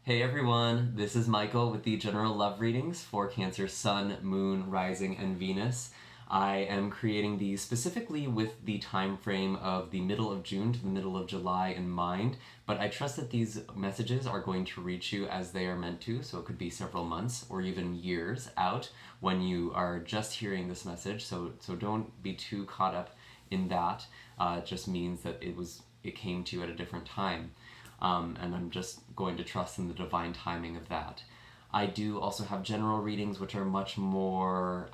Hey everyone, this is Michael with the general love readings for Cancer Sun, Moon, Rising, and Venus. I am creating these specifically with the time frame of the middle of June to the middle of July in mind, but I trust that these messages are going to reach you as they are meant to, so it could be several months or even years out when you are just hearing this message, so don't be too caught up in that. It just means that it came to you at a different time. And I'm just going to trust in the divine timing of that. I do also have general readings, which are much more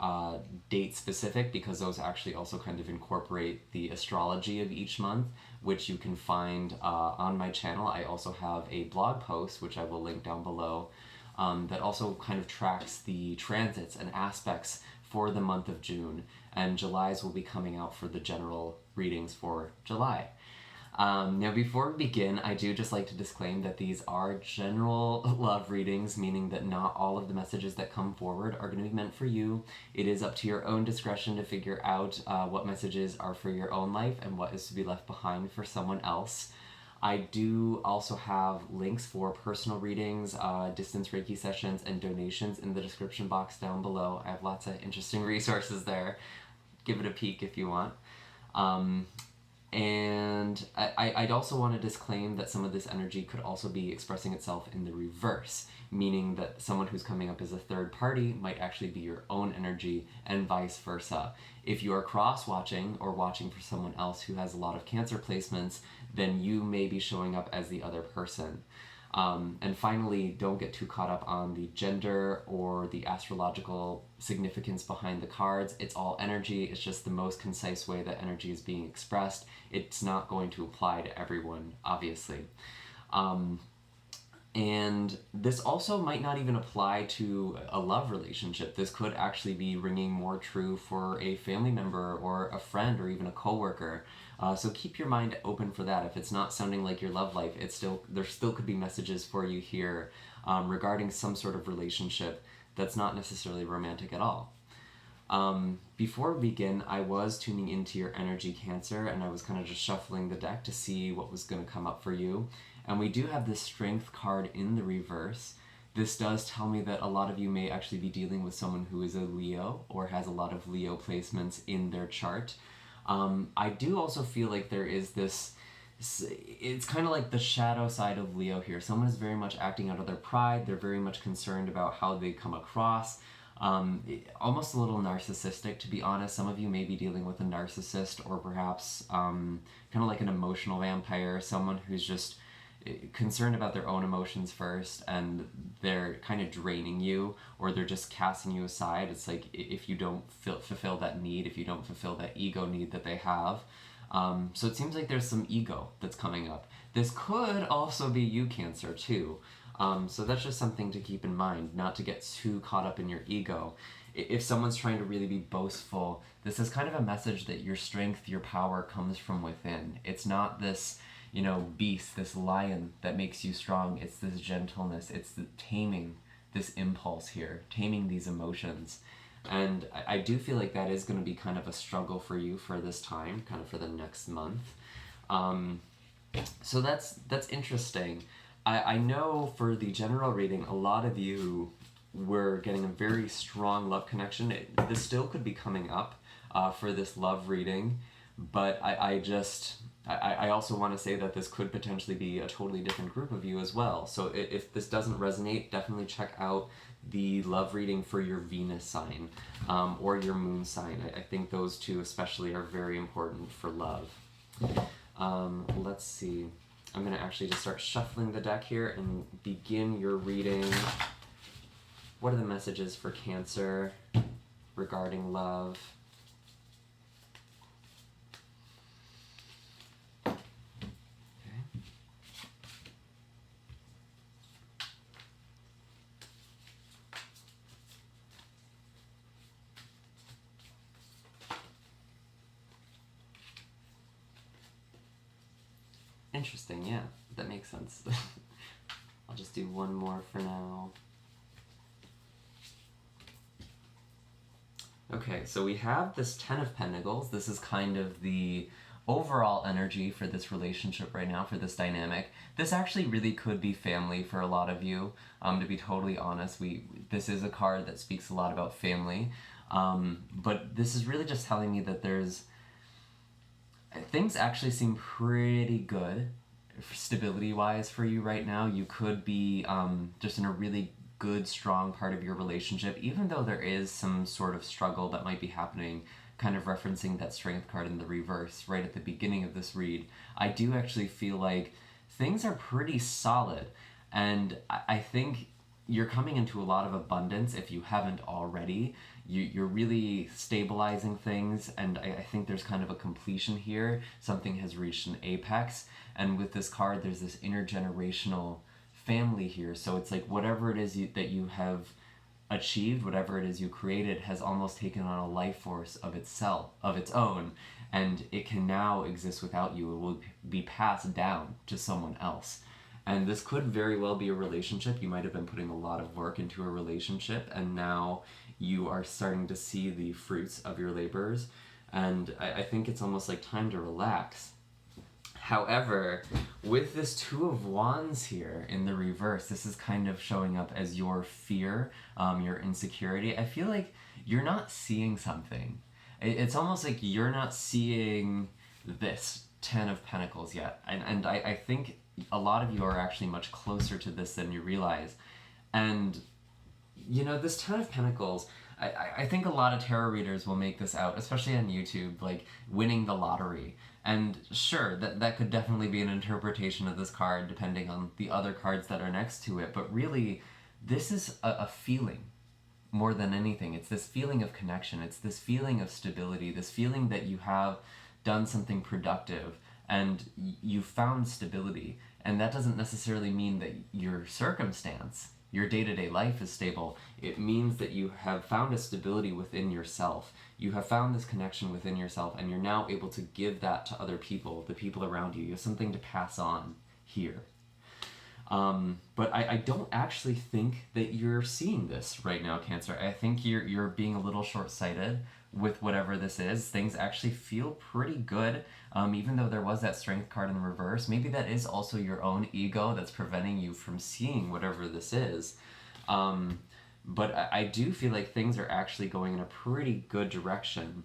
date specific, because those actually also kind of incorporate the astrology of each month, which you can find on my channel. I also have a blog post, which I will link down below, that also kind of tracks the transits and aspects for the month of June, and July's will be coming out for the general readings for July. Now, before we begin, I do just like to disclaim that these are general love readings, meaning that not all of the messages that come forward are going to be meant for you. It is up to your own discretion to figure out what messages are for your own life and what is to be left behind for someone else. I do also have links for personal readings, distance Reiki sessions, and donations in the description box down below. I have lots of interesting resources there. Give it a peek if you want. And I'd also want to disclaim that some of this energy could also be expressing itself in the reverse, meaning that someone who's coming up as a third party might actually be your own energy, and vice versa. If you are cross-watching or watching for someone else who has a lot of Cancer placements, then you may be showing up as the other person. And finally, don't get too caught up on the gender or the astrological significance behind the cards. It's all energy. It's just the most concise way that energy is being expressed. It's not going to apply to everyone, obviously. And this also might not even apply to a love relationship. This could actually be ringing more true for a family member or a friend or even a coworker. So keep your mind open for that. If it's not sounding like your love life, there still could be messages for you here regarding some sort of relationship that's not necessarily romantic at all. Before we begin, I was tuning into your energy, Cancer, and I was kind of just shuffling the deck to see what was going to come up for you. And we do have this Strength card in the reverse. This does tell me that a lot of you may actually be dealing with someone who is a Leo or has a lot of Leo placements in their chart. I do also feel like there is this, it's kind of like the shadow side of Leo here. Someone is very much acting out of their pride. They're very much concerned about how they come across. Almost a little narcissistic, to be honest. Some of you may be dealing with a narcissist, or perhaps kind of like an emotional vampire, someone who's just concerned about their own emotions first, and they're kind of draining you, or they're just casting you aside. It's like if you don't fulfill that need, if you don't fulfill that ego need that they have. So it seems like there's some ego that's coming up. This could also be you, Cancer, too. So that's just something to keep in mind, not to get too caught up in your ego. If someone's trying to really be boastful, this is kind of a message that your strength, your power comes from within. It's not this, beast, this lion that makes you strong. It's this gentleness. It's taming this impulse here, taming these emotions. And I do feel like that is going to be kind of a struggle for you for this time, kind of for the next month. So that's interesting. I know for the general reading, a lot of you were getting a very strong love connection. This still could be coming up for this love reading, but I also want to say that this could potentially be a totally different group of you as well. So if this doesn't resonate, definitely check out the love reading for your Venus sign or your moon sign. I think those two especially are very important for love. Let's see. I'm going to actually just start shuffling the deck here and begin your reading. What are the messages for Cancer regarding love? Interesting, yeah, that makes sense. I'll just do one more for now. Okay, so we have this Ten of Pentacles. This is kind of the overall energy for this relationship right now, for this dynamic, this actually really could be family for a lot of you. To be totally honest, this is a card that speaks a lot about family. But this is really just telling me that things actually seem pretty good stability-wise for you right now. You could be just in a really good, strong part of your relationship, even though there is some sort of struggle that might be happening, kind of referencing that Strength card in the reverse right at the beginning of this read. I do actually feel like things are pretty solid, and I think you're coming into a lot of abundance if you haven't already. You're really stabilizing things, and I think there's kind of a completion here. Something has reached an apex, and with this card there's this intergenerational family here. So it's like whatever it is that you have achieved, whatever it is you created, has almost taken on a life force of its own, and it can now exist without you. It will be passed down to someone else. And this could very well be a relationship. You might have been putting a lot of work into a relationship, and now you are starting to see the fruits of your labors. And I think it's almost like time to relax. However, with this Two of Wands here in the reverse, this is kind of showing up as your fear, your insecurity. I feel like you're not seeing something. It's almost like you're not seeing this Ten of Pentacles yet. And I think a lot of you are actually much closer to this than you realize. And, you know, this Ten of Pentacles, I think a lot of tarot readers will make this out, especially on YouTube, like winning the lottery. And sure, that could definitely be an interpretation of this card depending on the other cards that are next to it. But really, this is a feeling more than anything. It's this feeling of connection. It's this feeling of stability, this feeling that you have done something productive and you found stability. And that doesn't necessarily mean that your circumstance, your day-to-day life is stable. It means that you have found a stability within yourself. You have found this connection within yourself, and you're now able to give that to other people, the people around you. You have something to pass on here. But I don't actually think that you're seeing this right now, Cancer. I think you're being a little short-sighted with whatever this is. Things actually feel pretty good, even though there was that Strength card in the reverse. Maybe that is also your own ego that's preventing you from seeing whatever this is. But I do feel like things are actually going in a pretty good direction.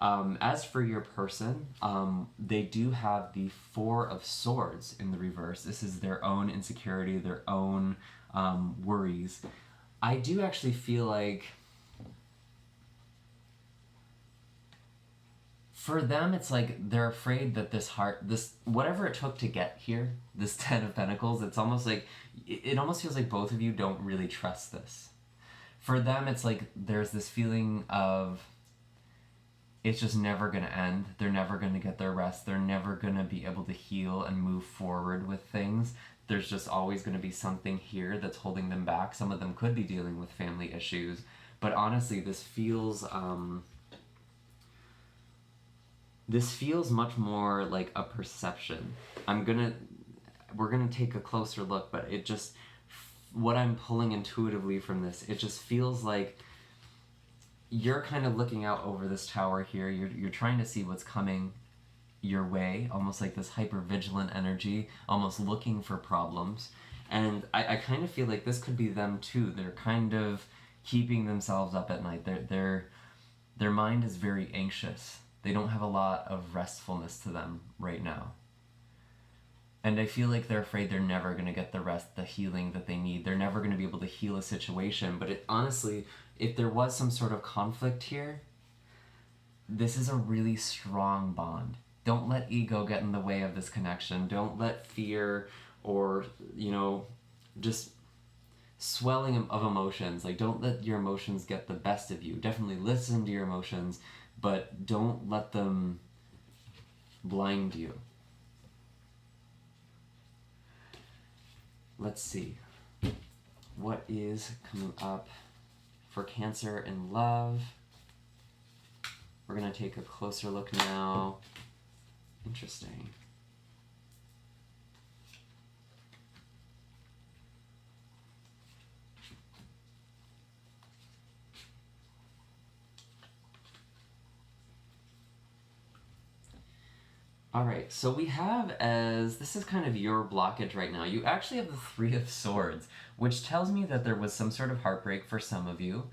As for your person, they do have the Four of Swords in the reverse. This is their own insecurity, their own worries. I do actually feel like for them, it's like they're afraid that this whatever it took to get here, this Ten of Pentacles, it's almost like, it almost feels like both of you don't really trust this. For them, it's like there's this feeling of it's just never going to end. They're never going to get their rest. They're never going to be able to heal and move forward with things. There's just always going to be something here that's holding them back. Some of them could be dealing with family issues. But honestly, this feels much more like a perception. We're gonna take a closer look, but it just, what I'm pulling intuitively from this, it just feels like you're kind of looking out over this tower here. You're trying to see what's coming your way, almost like this hyper-vigilant energy, almost looking for problems. And I kind of feel like this could be them too. They're kind of keeping themselves up at night. Their mind is very anxious. They don't have a lot of restfulness to them right now. And I feel like they're afraid they're never going to get the rest, the healing that they need. They're never going to be able to heal a situation. But honestly, if there was some sort of conflict here, this is a really strong bond. Don't let ego get in the way of this connection. Don't let fear or, just swelling of emotions. Like, don't let your emotions get the best of you. Definitely listen to your emotions, but don't let them blind you. Let's see. What is coming up for Cancer in love? We're going to take a closer look now. Interesting. All right, so we have, as this is kind of your blockage right now, you actually have the Three of Swords, which tells me that there was some sort of heartbreak for some of you.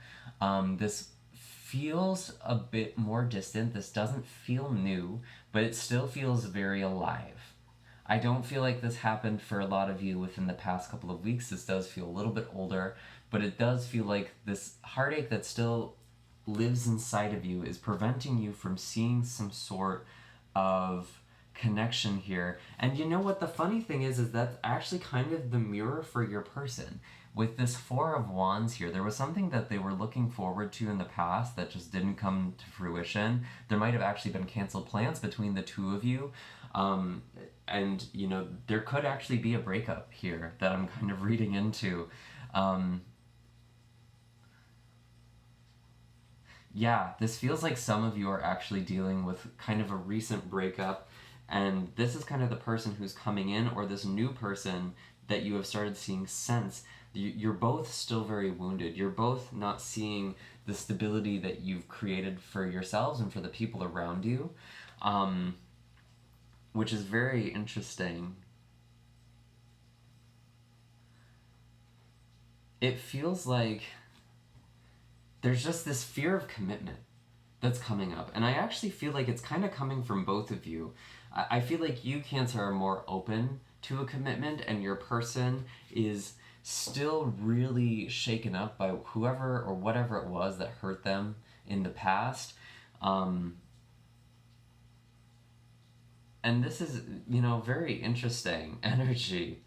This feels a bit more distant. This doesn't feel new, but it still feels very alive. I don't feel like this happened for a lot of you within the past couple of weeks. This does feel a little bit older, but it does feel like this heartache that still lives inside of you is preventing you from seeing some sort of connection here. And you know what the funny thing is that's actually kind of the mirror for your person. With this Four of Wands here, there was something that they were looking forward to in the past that just didn't come to fruition. There might have actually been canceled plans between the two of you. And, you know, there could actually be a breakup here that I'm kind of reading into. Yeah, this feels like some of you are actually dealing with kind of a recent breakup, and this is kind of the person who's coming in, or this new person that you have started seeing since. You're both still very wounded. You're both not seeing the stability that you've created for yourselves and for the people around you, which is very interesting. It feels like there's just this fear of commitment that's coming up. And I actually feel like it's kind of coming from both of you. I feel like you, Cancer, are more open to a commitment, and your person is still really shaken up by whoever or whatever it was that hurt them in the past. And this is, you know, very interesting energy.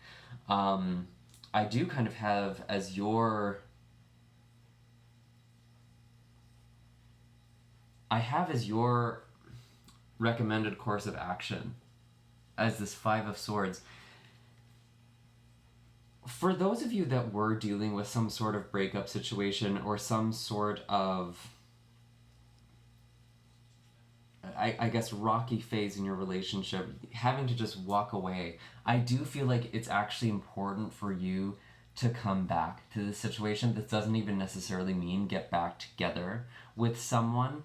I do kind of have as your... I have as your recommended course of action as this Five of Swords. For those of you that were dealing with some sort of breakup situation or some sort of, I guess, rocky phase in your relationship, having to just walk away, I do feel like it's actually important for you to come back to the situation. This doesn't even necessarily mean get back together with someone,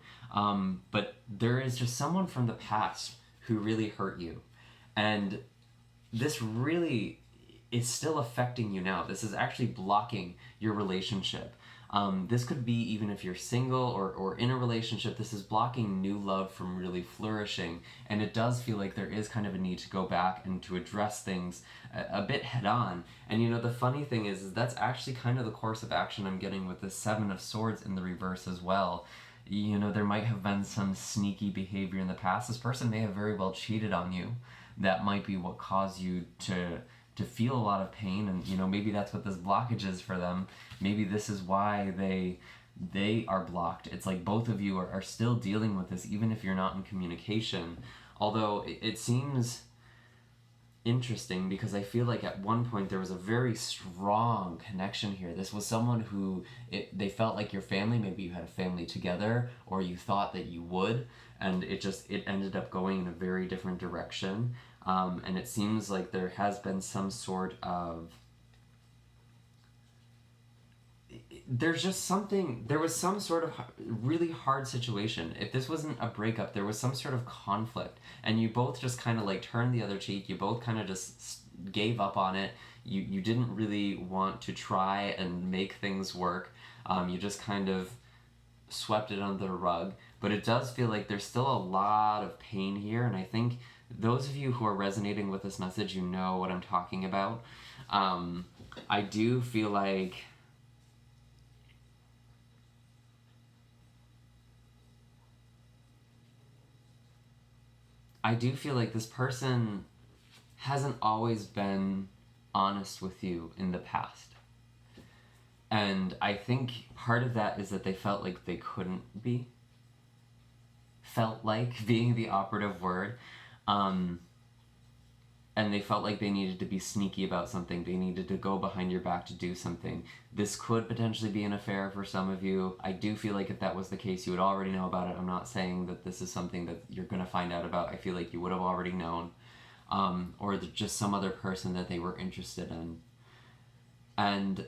but there is just someone from the past who really hurt you, and this really is still affecting you now. This is actually blocking your relationship. This could be even if you're single or in a relationship, this is blocking new love from really flourishing, and it does feel like there is kind of a need to go back and to address things a bit head on. And you know, the funny thing is that's actually kind of the course of action I'm getting with the Seven of Swords in the reverse as well. You know, there might have been some sneaky behavior in the past. This person may have very well cheated on you. That might be what caused you to feel a lot of pain, and you know, maybe that's what this blockage is for them. Maybe this is why they are blocked. It's like both of you are still dealing with this, even if you're not in communication. Although it seems interesting because I feel like at one point there was a very strong connection here. This was someone who they felt like your family. Maybe you had a family together, or you thought that you would, and it ended up going in a very different direction. And it seems like there has been some sort of... There's just something... There was some sort of really hard situation. If this wasn't a breakup, there was some sort of conflict. And you both just kind of like turned the other cheek. You both kind of just gave up on it. You didn't really want to try and make things work. You just kind of swept it under the rug. But it does feel like there's still a lot of pain here, and I think those of you who are resonating with this message, you know what I'm talking about. I do feel like this person hasn't always been honest with you in the past. And I think part of that is that they felt like they couldn't be. Felt like being the operative word. And they felt like they needed to be sneaky about something. They needed to go behind your back to do something. This could potentially be an affair for some of you. I do feel like if that was the case, you would already know about it. I'm not saying that this is something that you're going to find out about. I feel like you would have already known. Or just some other person that they were interested in. And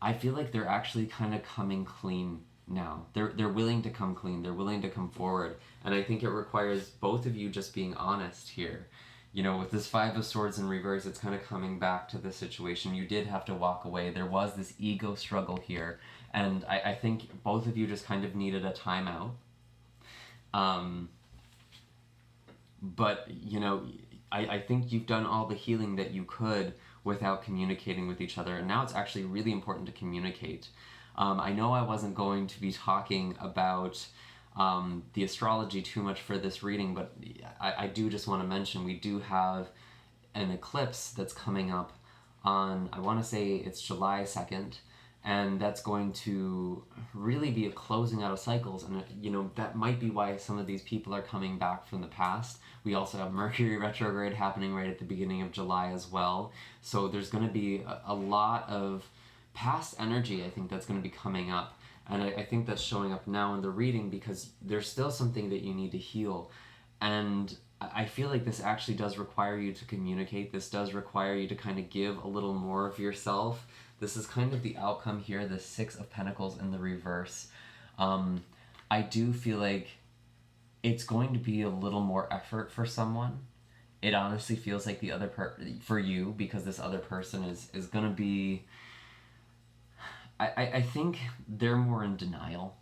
I feel like they're actually kind of coming clean now. They're willing to come clean. They're willing to come forward. And I think it requires both of you just being honest here. You know, with this Five of Swords in reverse, it's kind of coming back to the situation. You did have to walk away. There was this ego struggle here. And I think both of you just kind of needed a timeout. But, you know, I think you've done all the healing that you could without communicating with each other. And now it's actually really important to communicate. I know I wasn't going to be talking about the astrology too much for this reading, but I do just want to mention we do have an eclipse that's coming up on, I want to say it's July 2nd, and that's going to really be a closing out of cycles. And you know, that might be why some of these people are coming back from the past. We also have Mercury retrograde happening right at the beginning of July as well. So there's going to be a lot of past energy, I think, that's going to be coming up. And I think that's showing up now in the reading because there's still something that you need to heal. And I feel like this actually does require you to communicate. This does require you to kind of give a little more of yourself. This is kind of the outcome here, the Six of Pentacles in the reverse. I do feel like it's going to be a little more effort for someone. It honestly feels like the other for you, because this other person is going to be... I think they're more in denial.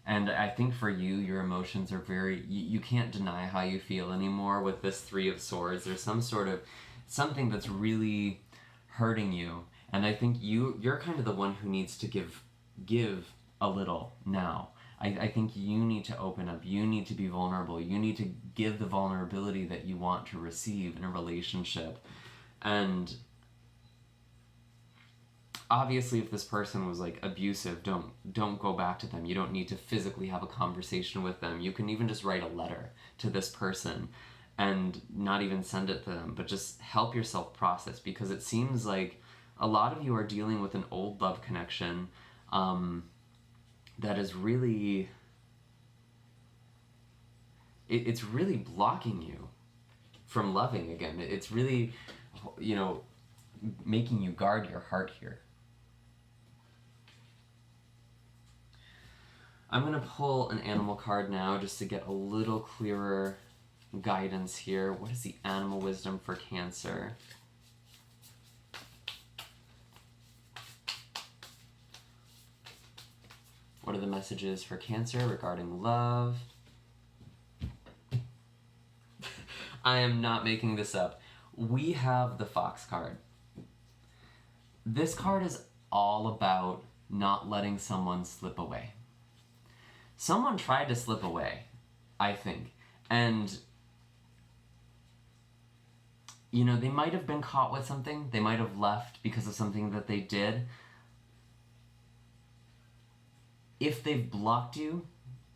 And I think for you, your emotions are very... You can't deny how you feel anymore with this Three of Swords. There's some sort of... something that's really hurting you. And I think you're kind of the one who needs to give a little now. I think you need to open up. You need to be vulnerable. You need to give the vulnerability that you want to receive in a relationship. And obviously, if this person was like abusive, don't go back to them. You don't need to physically have a conversation with them. You can even just write a letter to this person and not even send it to them, but just help yourself process, because it seems like a lot of you are dealing with an old love connection that is really... It's really blocking you from loving again. It's really, you know, making you guard your heart here. I'm going to pull an animal card now just to get a little clearer guidance here. What is the animal wisdom for Cancer? What are the messages for Cancer regarding love? I am not making this up. We have the Fox card. This card is all about not letting someone slip away. Someone tried to slip away, I think. And, you know, they might have been caught with something. They might have left because of something that they did. If they've blocked you,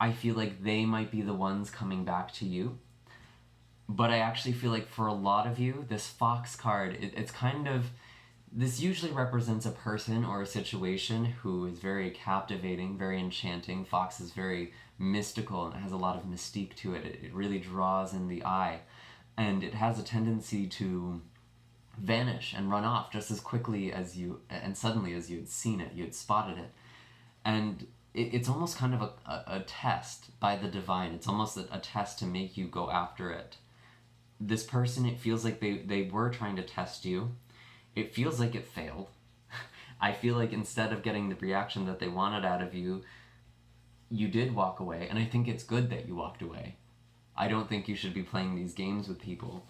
I feel like they might be the ones coming back to you. But I actually feel like for a lot of you, this Fox card, it's kind of... This usually represents a person or a situation who is very captivating, very enchanting. Fox is very mystical and it has a lot of mystique to it. It really draws in the eye. And it has a tendency to vanish and run off just as quickly as you... and suddenly as you had seen it, you had spotted it. And it's almost kind of a test by the divine. It's almost a test to make you go after it. This person, it feels like they were trying to test you. It feels like it failed. I feel like instead of getting the reaction that they wanted out of you, you did walk away, and I think it's good that you walked away. I don't think you should be playing these games with people.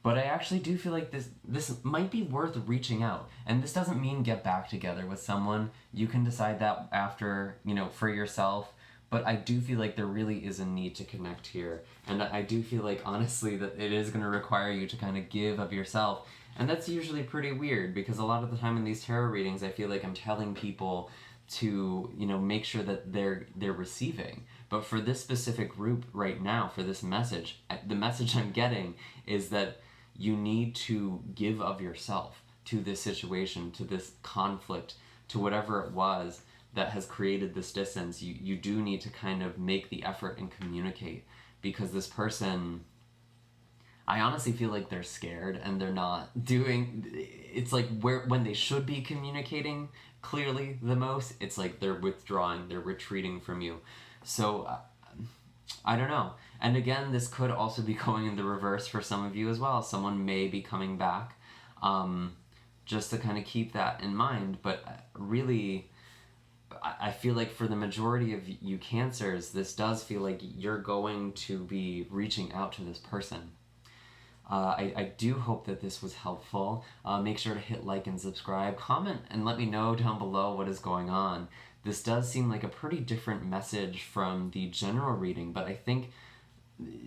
But I actually do feel like this might be worth reaching out. And this doesn't mean get back together with someone. You can decide that after, you know, for yourself. But I do feel like there really is a need to connect here. And I do feel like, honestly, that it is going to require you to kind of give of yourself. And that's usually pretty weird, because a lot of the time in these tarot readings, I feel like I'm telling people to, you know, make sure that they're receiving. But for this specific group right now, for this message, the message I'm getting is that you need to give of yourself to this situation, to this conflict, to whatever it was that has created this distance. You do need to kind of make the effort and communicate, because this person, I honestly feel like they're scared and they're not doing. It's like when they should be communicating clearly the most, it's like they're withdrawing, they're retreating from you. So I don't know. And again, this could also be going in the reverse for some of you as well. Someone may be coming back, just to kind of keep that in mind. But really, I feel like for the majority of you Cancers, this does feel like you're going to be reaching out to this person. I do hope that this was helpful. Make sure to hit like and subscribe. Comment and let me know down below what is going on. This does seem like a pretty different message from the general reading, but I think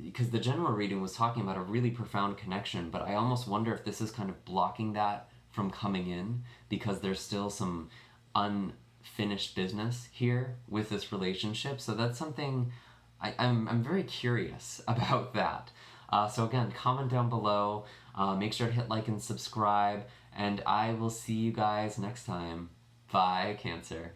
because the general reading was talking about a really profound connection, but I almost wonder if this is kind of blocking that from coming in because there's still some unfinished business here with this relationship. So that's something I'm very curious about that. So again, comment down below, make sure to hit like and subscribe, and I will see you guys next time. Bye, Cancer.